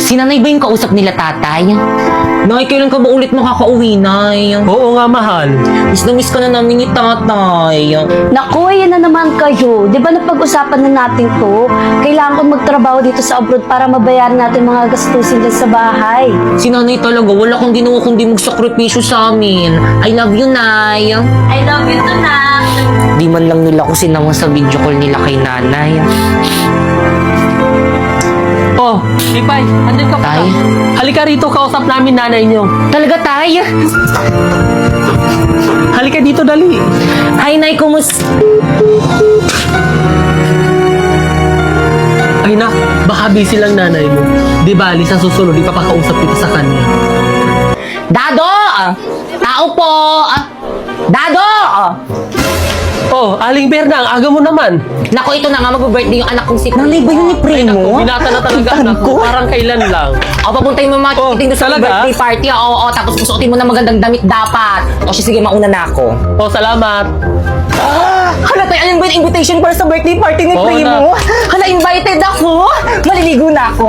Si nanay ba yung kausap nila tatay? Nay, kailan ka ba ulit makakauwi, Nay? Oo nga, mahal. Miss na miss ka na namin ni tatay. Naku, ayan na naman kayo. Di ba napag-usapan na natin to? Kailangan ko magtrabaho dito sa abroad para mabayaran natin mga gastusin dyan sa bahay. Si nanay talaga, wala kang ginawa kundi magsakripisyo sa amin. I love you, Nay. I love you too, Nak. Di man lang nila ko sinama sa video call nila kay nanay. Oh, Pipay, andun ka pa. Tay? Halika rito, kausap namin nanay niyo. Talaga, Tay? Halika dito, dali. Hi, Nay, kumusta? Ay nak, baka busy lang nanay mo. Di bali, sa susunod, ipapakausap kita sa kanya. Dado! Tao po! Dado! Oh, Aling Berna, ang aga mo naman. Nako, ito na nga, mag-birthday yung anak kong si Nanay ba yun ni Ay naku, Primo? binata na talaga anak ko. Parang kailan lang. O, papuntahin mo mga Oh, titing doon sa talaga? birthday party. Oo, tapos susuotin mo na magandang damit dapat. O, siya, sige, mauna na ako. Oh, salamat. Hala, tayo, alin ba yung invitation para sa birthday party ni Oo Primo? Hala, invited ako. Maliligo na ako.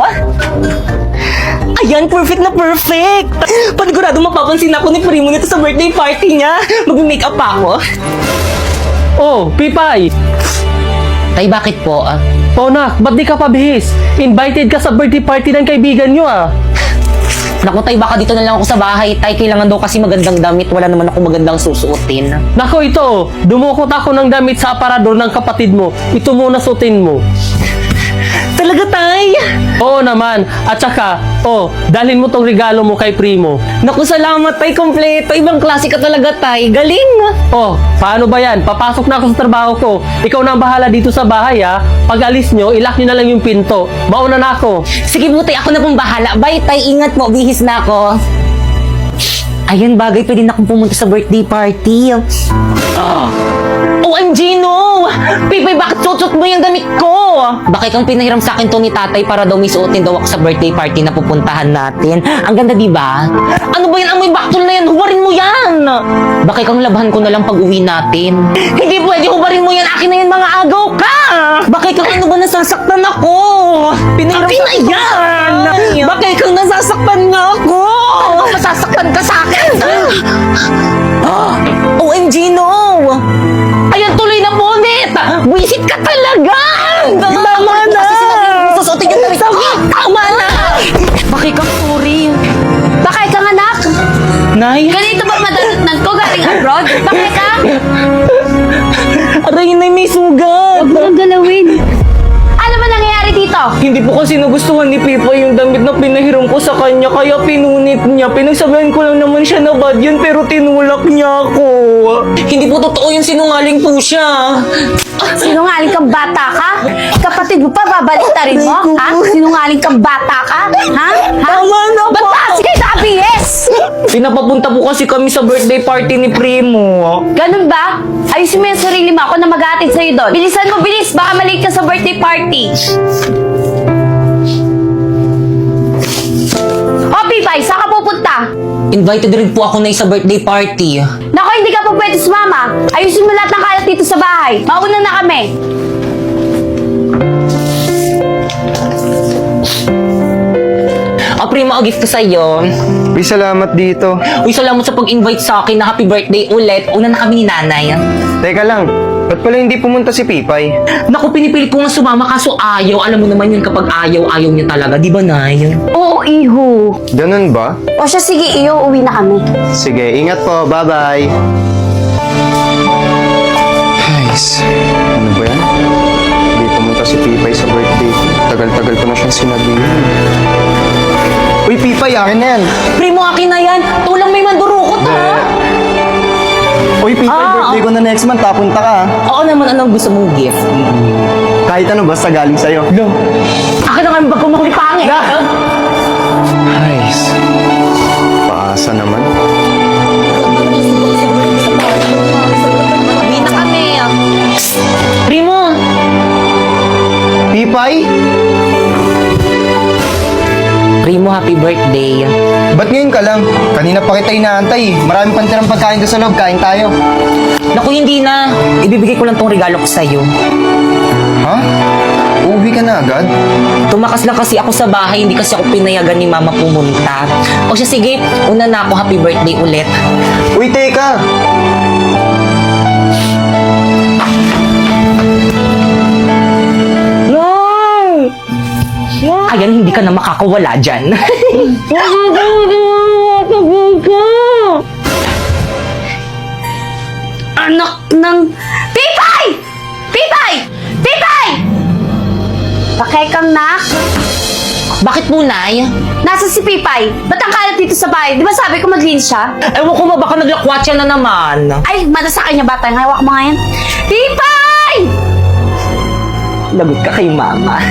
Ayan, perfect na perfect. Panigurado mapapansin ako ni Primo nito sa birthday party niya. Mag-makeup pa ako. Oh, Pipay. Tay, bakit po? Oh, nak, ba't di ka pabihis? Invited ka sa birthday party ng kaibigan nyo, ah. Naku, tay, baka dito na lang ako sa bahay. Tay, kailangan daw kasi magandang damit. Wala naman ako magandang susuotin. Nako, ito, dumukot ako ng damit sa aparador ng kapatid mo. Ito muna suotin mo. Talaga, tay? Oo naman. At saka, dalhin mo tong regalo mo kay Primo. Naku, salamat, tay. Kompleto. Ibang klase ka talaga, tay. Galing. Oh, paano ba yan? Papasok na ako sa trabaho ko. Ikaw na ang bahala dito sa bahay, ha? Pag alis nyo, ilock nyo na lang yung pinto. Mauna na ako. Sige, buti. Ako na pong bahala. Bye, tay. Ingat mo. Bihis na ako. Ayan, bagay. Pwede na akong pumunta sa birthday party. OMG, no! Pipay, bakit suot mo yung damit ko? Bakit kang pinahiram sa akin to ni tatay para daw may suotin daw ako sa birthday party na pupuntahan natin? Ang ganda, di ba? Ano ba yan? Amoy baktol na yan! Hubarin mo yan! Bakit kang labahan ko na lang pag uwi natin? Hindi pwede! Hubarin mo yan! Akin na yan, mga agaw ka! Bakit kang ano ba nasasaktan ako? Pinahiram sa akin yan! Bakit kang nasasaktan nga ako? Masasaktan ka sa akin! OMG, no! Ayan, tuloy na bonnet! Wisit ka talaga! Tama na! Susutin yung damit ko! Tama na! Bakit kang sorry? Bakit kang anak? Nay? Ganito ba madalatnan ko galing abroad? Bakit ka? Aray, Nay, may sugat! Huwag mo nang galawin. Ano ba nangyayari dito? Hindi po kasi nagustuhan ni Pipa yung damit na pinahiram ko sa kanya, kaya pinunit niya. Pinagsabihan ko lang naman siya na bad yun, pero tinulak niya ako. Hindi po totoo yung sinungaling po siya. Sinungaling kang bata ka? Kapatid mo pa, babaliktarin mo? Ha? Sinungaling kang bata ka? Ha? Tama na po. Ba't ba? Sige, ABS! Pinapapunta po kasi kami sa birthday party ni Primo. Ganun ba? Ayusin mo yung sarili mo. Ako na mag-aatid sa'yo doon. Bilisan mo, bilis. Baka malate ka sa birthday party. O, Pipay, saan ka pupunta? Invited rin po ako na sa birthday party. Naku, hindi ka pa pwede sumama. Ayusin mo lahat ng kalat dito sa bahay. Mauna na kami. O, Primo, a gift ko sa'yo. Uy, salamat dito. Uy, salamat sa pag-invite sa akin na happy birthday ulit. Una na kami ni nanay. Teka lang, ba't pala hindi pumunta si Pipay? Naku, pinipilit ko nga sumama kaso ayaw. Alam mo naman yun kapag ayaw, ayaw niya talaga. Di ba, Nay? Oo, iho. Ganun ba? O siya, sige, iyo. Uwi na kami. Sige, ingat po. Bye-bye. Guys, ano ba yan? Hindi pumunta si Pipay sa birthday ko. Tagal-tagal ko na siyang sinabihan. Uy, Pipay, akin na yan. Primo, akin na yan. Tulang may mandurukot, ha? Uy, Pipay, birthday ko na next month. Punta ka. Oo naman, anong gusto mong gift? Kahit ano, basta galing sa'yo. Akin na nga yung bag ko makulit pangit. Guys, paasa naman. Hindi na kami. Primo! Pipay? Primo, happy birthday. Ba't ngayon ka lang? Kanina pa kita inaantay. Marami pang tirang pagkain doon sa loob. Kain tayo. Naku, hindi na. Ibibigay ko lang tong regalo ko sa'yo. Ha? Uuwi ka na agad? Tumakas lang kasi ako sa bahay, hindi kasi ako pinayagan ni mama pumunta. O siya, sige, una na ako, happy birthday ulit. Uy, teka! Ayan, hindi ka na makakawala dyan. Anak ng... Pipay! Pipay! Pipay! Pakay kang nak. Bakit po, Nay? Nasa si Pipay? Ba't ang kalat dito sa bahay? Di ba sabi ko maglinis siya? Ewan ko ba, baka naglakwatsa na naman. Ay, mada sa kanya bata. Hawak mo nga yan. Pipay! Lagot ka kay mama.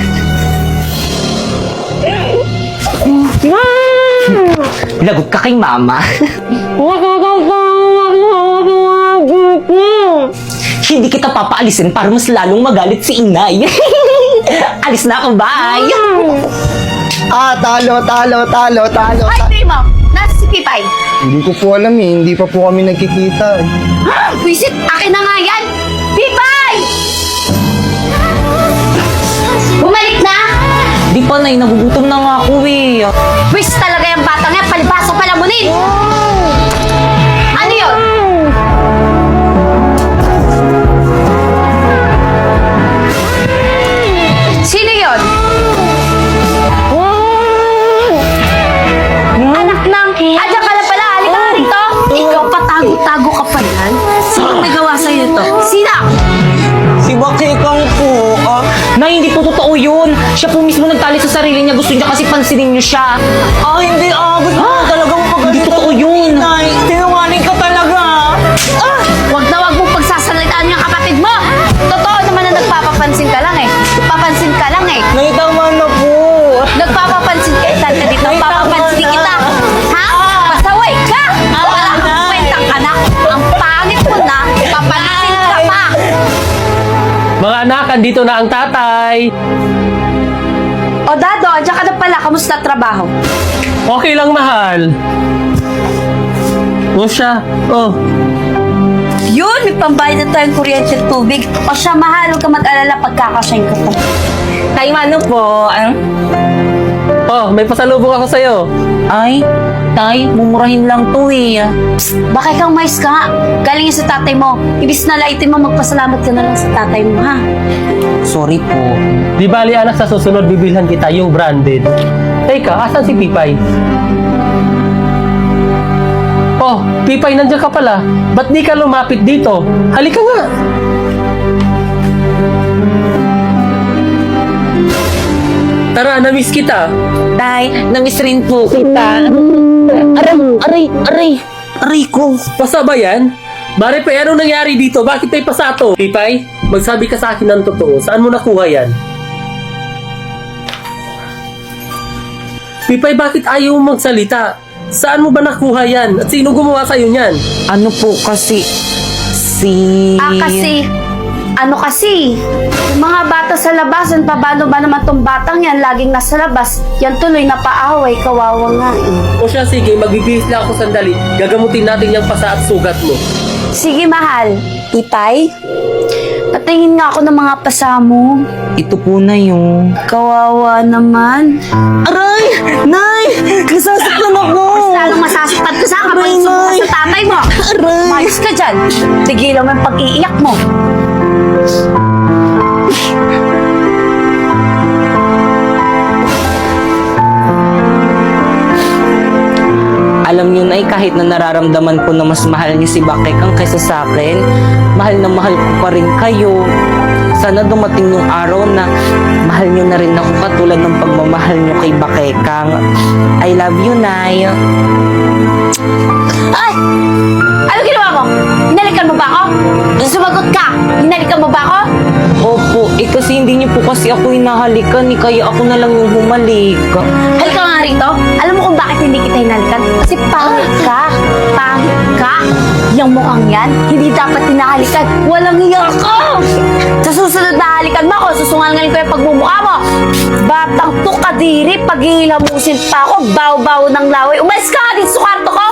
Lagot ka kay mama. Hindi kita papaalisin para mas lalong magalit si inay. Alis na ako, bye! Talo! Ay, Primo! Nasa si Pipay? Hindi ko po alam eh. Hindi pa po kami nagkikita eh. Visit! Akin na nga yan! Pipay! Bumalik na! Di pa, Nay, nagugutom na nga ako eh. Wish talaga yung batang yan! Palibasa palamunin! Ano yun? Sino yun? Anak ng... Andiyan ka na pala! Halika nga rito! Ikaw patago-tago ka pa yan? Sino may gawa sa'yo ito? Sino? Si Bakekang po. Nay, hindi po totoo yun. Siya po mismo nagtali sa sarili niya. Gusto niya kasi pansinin niyo siya. Hindi. Gusto ko talagang pagalitan. Hindi totoo yun. Nay, sinungaling ka talaga. Huwag na huwag mong pagsasalitaan yung kapatid mo! Totoo naman na nagpapapansin ka lang eh. Nagpapansin ka lang eh. Nay, tama na po. Nagpapapansin ka. Saan ka dito? Papapansin kita. Ha? Pasaway ka! Wala kang kwentang anak. Ang pangit mo na. Papansin ka pa. Mga anak, andito na ang tatay. O Dado, andiyan ka na pala. Kamusta trabaho? Okay lang, mahal. O siya. Oh. Yun, may pambayad na tayong kuryente at tubig. O siya, mahal. Huwag ka mag-alala pagkakasyahin ko to. Tay, ano po? Oh, may pasalubong ako sa'yo. Ay, Tay, mumurahin lang to eh. Bakit kang mais ka nga? Galing yan sa tatay mo. Ibis na laitin mo, magpasalamat ka na lang sa tatay mo, ha? Sorry po. Di bali anak, sa susunod bibilhan kita yung branded. Teka, asan si Pipay? Oh, Pipay, nandiyan ka pala. Ba't di ka lumapit dito? Halika nga. Tara, na-miss kita. Tay, namiss rin po kita. Aray ko. Pasa ba yan? Mare pa, anong nangyari dito? Bakit may pasato? Pipay, magsabi ka sa akin ng totoo. Saan mo nakuha yan? Pipay, bakit ayaw mo magsalita? Saan mo ba nakuha yan? At sino gumawa sa'yo niyan? Ano po kasi, Ano kasi? Yung mga bata sa labas, paano ba naman tong batang yan? Laging nasa labas. Yan tuloy napaaway, kawawa nga eh. O siya, sige, magbibihis lang ako sandali. Gagamutin natin yung pasa at sugat mo. Sige, mahal. Ipay? Patingin nga ako ng mga pasa mo. Ito po na yung... Kawawa naman. Aray! Nay! Nasasaktan ako! Mas lalong masasaktan ka sa kapag ka sa tatay mo. Aray! Mayos ka dyan. Tigilan mo yung pag-iiyak mo. Alam niyo, Nay, kahit na nararamdaman ko na mas mahal niyo si Bakekang kaysa sa akin, mahal na mahal ko pa rin kayo. Sana dumating yung araw na mahal niyo na rin ako katulad ng pagmamahal niyo kay Bakekang. I love you, Nay. Ay! Ano ginawa mo? Hinalikan mo ba ako? Sumagot ka! Hinalikan mo ba ako? Opo, kasi hindi niyo po kasi ako hinahalikan, kaya ako na lang yung humalik. Halika nga rito. Alam mo kung bakit hindi kita hinalikan? Kasi pangit ka. Pangit ka. Yung mukhang yan, hindi dapat hinahalikan. Walang hiya ka! Sa susunod na halikan mo ako, susungalingaling ko yung pagmumukha mo. Batang to kadiri, paghihilamusin pa ako, baw-baw ng laway. Umalis ka nga dito sa kwarto ko!